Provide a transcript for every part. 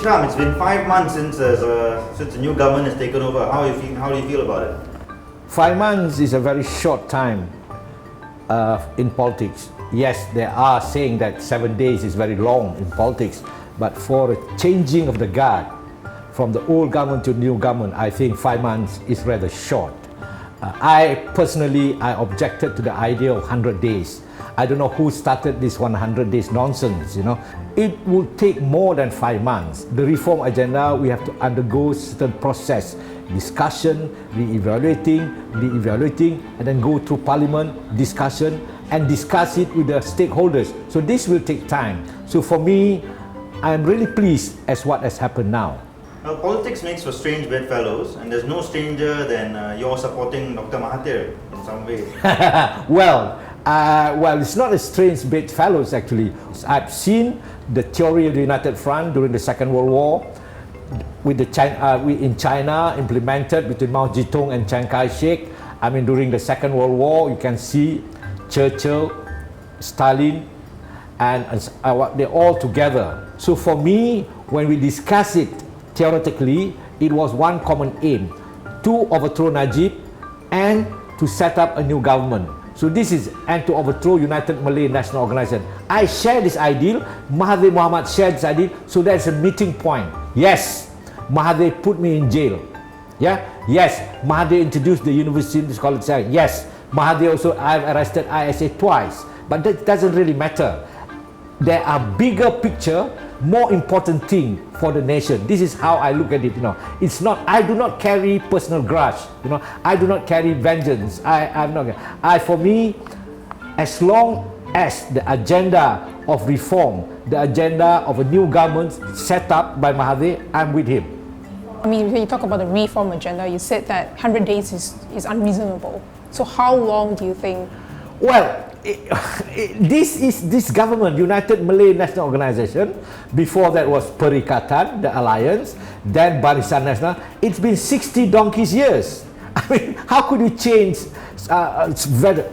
Hisham, it's been 5 months since the new government has taken over. How do you feel about it? 5 months is a very short time in politics. Yes, they are saying that 7 days is very long in politics, but for a changing of the guard from the old government to new government, I think 5 months is rather short. I personally objected to the idea of 100 days. I don't know who started this 100 days nonsense, you know. It will take more than 5 months. The reform agenda, we have to undergo certain process, discussion, re-evaluating, and then go through parliament, discussion, and discuss it with the stakeholders. So this will take time. So for me, I'm really pleased as what has happened now. Well, politics makes for strange bedfellows, and there's no stranger than you're supporting Dr. Mahathir in some way. Well, it's not a strange bedfellows actually. I've seen the theory of the United Front during the Second World War with in China implemented between Mao Zedong and Chiang Kai-shek. I mean, during the Second World War, you can see Churchill, Stalin, and they're all together. So for me, when we discuss it theoretically, it was one common aim: to overthrow Najib and to set up a new government. So this is, and to overthrow United Malay National Organisation. I share this ideal, Mahathir Mohamad shared this ideal, so that's a meeting point. Yes, Mahathir put me in jail. Yeah? Yes, Mahathir introduced the University College Science. Yes, Mahathir also, I've arrested ISA twice. But that doesn't really matter. There are bigger picture, more important thing for the nation. This is how I look at it, you know. It's not, I do not carry personal grudge, you know. I do not carry vengeance. For me, as long as the agenda of reform, the agenda of a new government set up by Mahathir, I'm with him. I mean, when you talk about the reform agenda, you said that 100 days is unreasonable. So how long do you think? Well, this government, United Malay National Organisation, before that was Perikatan, the alliance, then Barisan Nasional. It's been 60 donkey's years. I mean, how could you change?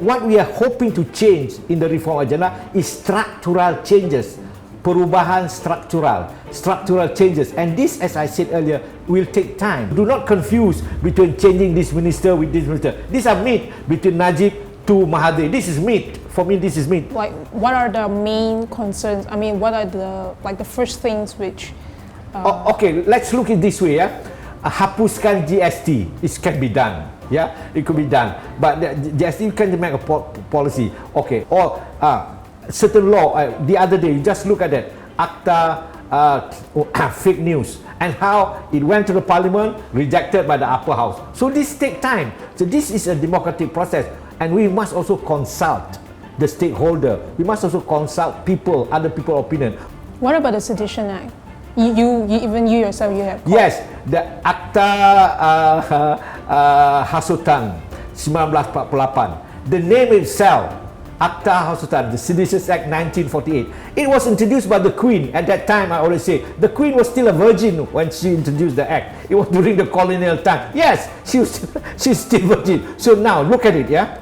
What we are hoping to change in the reform agenda is structural changes, perubahan structural changes, and this, as I said earlier, will take time. Do not confuse between changing this minister with this minister. These are meat between Najib to Mahathir. This is meat. For me, this is meat. Like, what are the main concerns? I mean, what are the first things which? Okay, let's look at this way. Yeah, hapuskan GST. It can be done. Yeah, it could be done. But the GST can make a policy. Okay, or certain law. The other day, you just look at that Akta fake news and how it went to the parliament, rejected by the upper house. So this take time. So this is a democratic process. And we must also consult the stakeholder. We must also consult people, other people's opinion. What about the Sedition Act? Even you yourself, you have. Yes, the Akta Hasutan 1948. The name itself, Akta Hasutan, the Seditious Act 1948. It was introduced by the Queen. At that time, I always say, the Queen was still a virgin when she introduced the act. It was during the colonial time. Yes, she's still virgin. So now, look at it, yeah?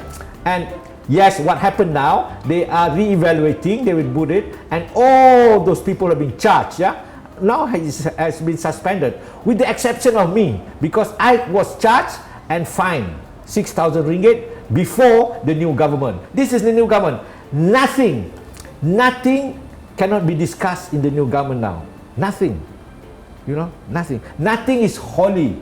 And yes, what happened now, they are re-evaluating, they will put it, and all those people have been charged, yeah? Now has been suspended, with the exception of me, because I was charged and fined 6,000 ringgit before the new government. This is the new government. Nothing cannot be discussed in the new government now. Nothing, you know, nothing. Nothing is holy.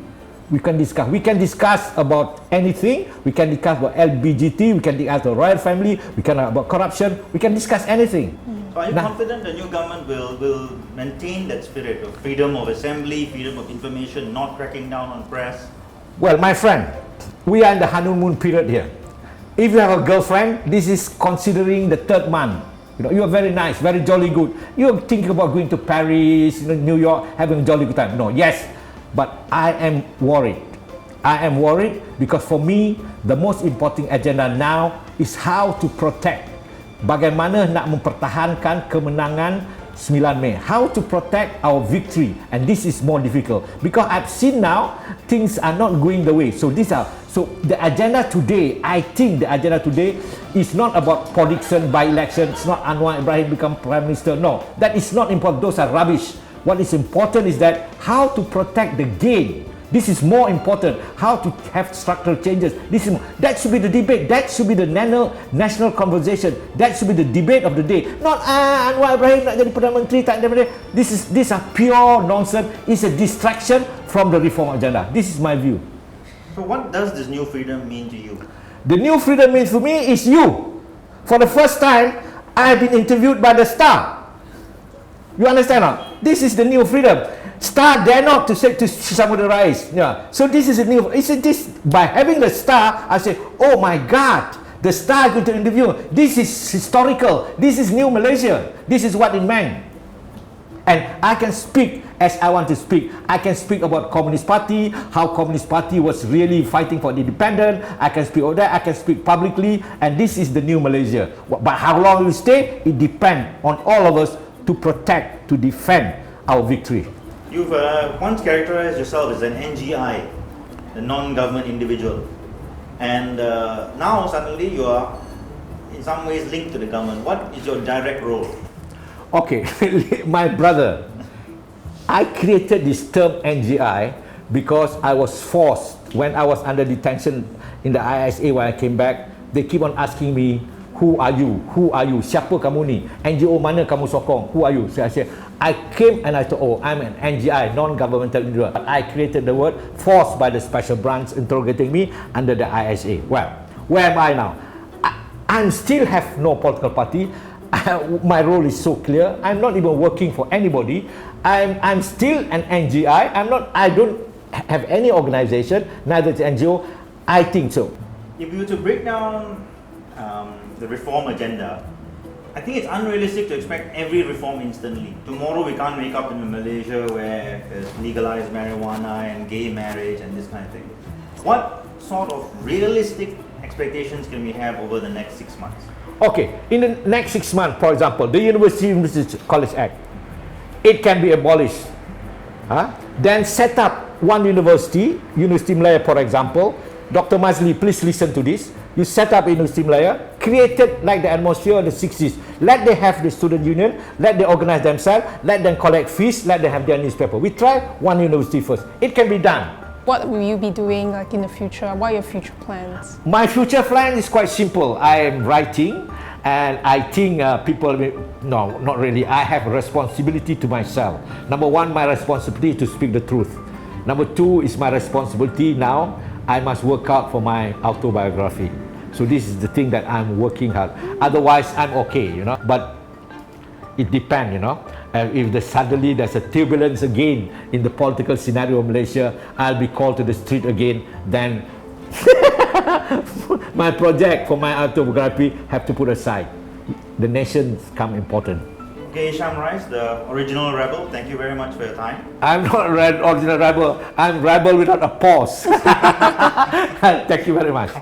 We can discuss about anything. We can discuss about LBGT, we can discuss the royal family, we can about corruption, we can discuss anything. So are you confident the new government will maintain that spirit of freedom of assembly, freedom of information, not cracking down on press? Well, my friend, we are in the honeymoon period here. If you have a girlfriend, this is considering the 3rd month. You know, you are very nice, very jolly good. You're thinking about going to Paris, you know, New York, having a jolly good time. No, yes. But I am worried. I am worried because for me, the most important agenda now is how to protect. Bagaimana nak mempertahankan kemenangan 9 Mei. How to protect our victory. And this is more difficult. Because I've seen now, things are not going the way. So the agenda today, I think the agenda today is not about prediction by election. It's not Anwar Ibrahim become Prime Minister. No, that is not important. Those are rubbish. What is important is that how to protect the gain. This is more important. How to have structural changes. That should be the debate. That should be the national conversation. That should be the debate of the day. Not Anwar Ibrahim nak jadi Perdana Menteri, tak ada. These are pure nonsense. It's a distraction from the reform agenda. This is my view. So what does this new freedom mean to you? The new freedom means to me is you. For the first time, I have been interviewed by the Star. You understand now? This is the new freedom. Star dare not to say to Hishamuddin Rais. Yeah. So this is a new. This by having the Star, I say, oh my God, the Star is going to interview. This is historical. This is new Malaysia. This is what it meant. And I can speak as I want to speak. I can speak about Communist Party, how Communist Party was really fighting for the independence. I can speak about that. I can speak publicly, and this is the new Malaysia. But how long we stay, it depends on all of us to protect, to defend our victory. You've once characterized yourself as an NGI, a non-government individual, and now suddenly you are in some ways linked to the government. What is your direct role? Okay, my brother, I created this term NGI because I was forced when I was under detention in the ISA when I came back. They keep on asking me, who are you? Who are you? Siapa kamu ni? NGO mana kamu sokong? Who are you? So I said, I came and I thought, oh, I'm an NGI, non-governmental individual. But I created the word forced by the special branch interrogating me under the ISA. Well, where am I now? I still have no political party. My role is so clear. I'm not even working for anybody. I'm still an NGI. I don't have any organization, neither is NGO. I think so. If you were to break down the reform agenda, I think it's unrealistic to expect every reform instantly. Tomorrow we can't wake up in a Malaysia where there's legalized marijuana and gay marriage and this kind of thing. What sort of realistic expectations can we have over the next 6 months? Okay, in the next 6 months, for example, the University College Act, it can be abolished. Then set up one university, University Malaya, for example. Dr. Mazli, please listen to this. You set up University Malaya, created like the atmosphere of the 60s. Let them have the student union, let them organize themselves, let them collect fees, let them have their newspaper. We try one university first. It can be done. What will you be doing like in the future? What are your future plans? My future plan is quite simple. I am writing, and I think people will, no, not really. I have a responsibility to myself. Number one, my responsibility is to speak the truth. Number two is my responsibility now. I must work out for my autobiography. So this is the thing that I'm working hard. Otherwise, I'm okay, you know. But it depends, you know. If suddenly there's a turbulence again in the political scenario of Malaysia, I'll be called to the street again, then my project for my autobiography have to put aside. The nation's come important. Okay, Hisham Rais, the original rebel, thank you very much for your time. I'm not original rebel, I'm rebel without a pause. Thank you very much.